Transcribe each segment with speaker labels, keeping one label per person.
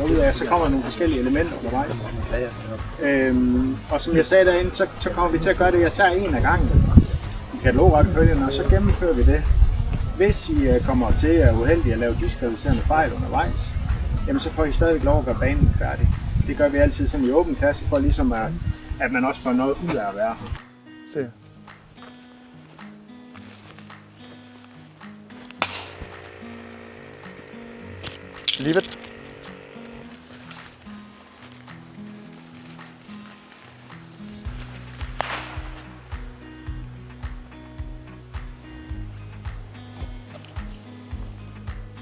Speaker 1: derudaf, så kommer der nogle forskellige elementer undervejs. Og som jeg sagde derinde, så kommer vi til at gøre det, jeg tager en af gangen i katalogrækkefølgen, og så gennemfører vi det. Hvis I kommer til at uheldige at lave diskvalificerende fejl undervejs, jamen så får I stadigvæk lov at gøre banen færdig. Det gør vi altid sådan i åben klasse, for ligesom at man også får noget ud af at være her.
Speaker 2: Se. Leave it.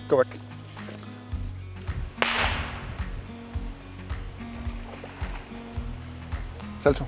Speaker 2: Go back. Salto.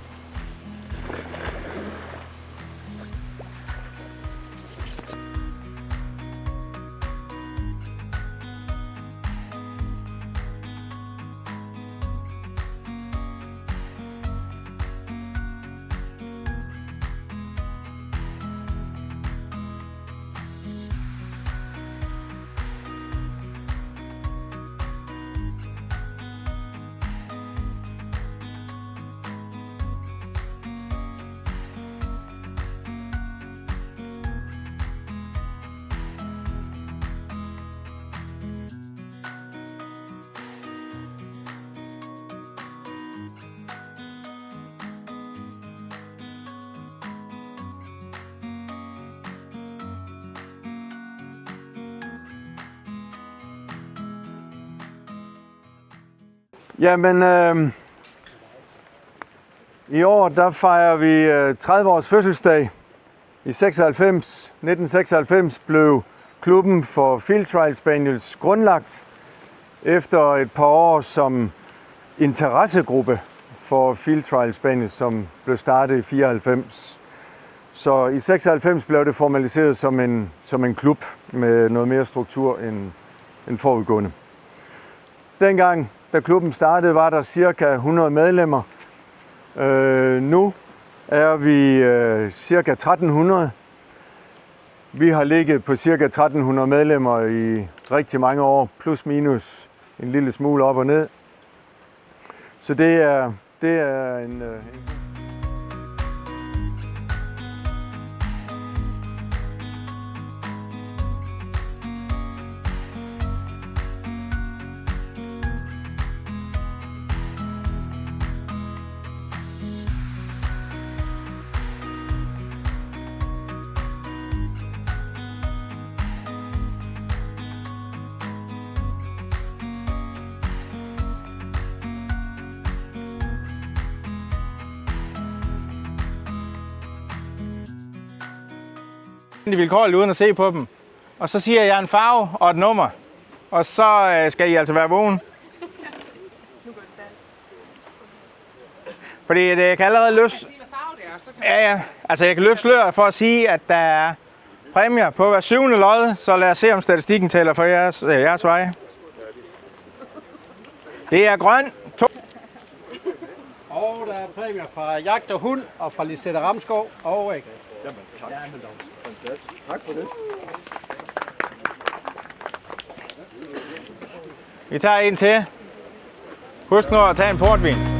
Speaker 2: Jamen, i år der fejrer vi 30 års fødselsdag. I 1996 blev klubben for Field Trial Spaniels grundlagt efter et par år som interessegruppe for Field Trial Spaniels, som blev startet i 94. Så i 96 blev det formaliseret som en klub med noget mere struktur end forudgående. Dengang, da klubben startede, var der cirka 100 medlemmer. Nu er vi cirka 1300. Vi har ligget på cirka 1300 medlemmer i rigtig mange år, plus minus en lille smule op og ned. Så det er en
Speaker 3: vilkårligt uden at se på dem. Og så siger jeg en farve og et nummer. Og så skal I altså være vågen. Fordi jeg kan allerede løfte... Ja. Altså jeg kan løfte sløret for at sige, at der er præmier på hver 7. lod. Så lad os se, om statistikken tæller for jeres vej. Det er grøn.
Speaker 4: Og der er præmier fra Jagt og Hund og fra Lisette Ramskov og Erik.
Speaker 2: Jamen, tak. Fantastisk. Tak for det.
Speaker 3: Vi tager en til. Husk nu at tage en portvin.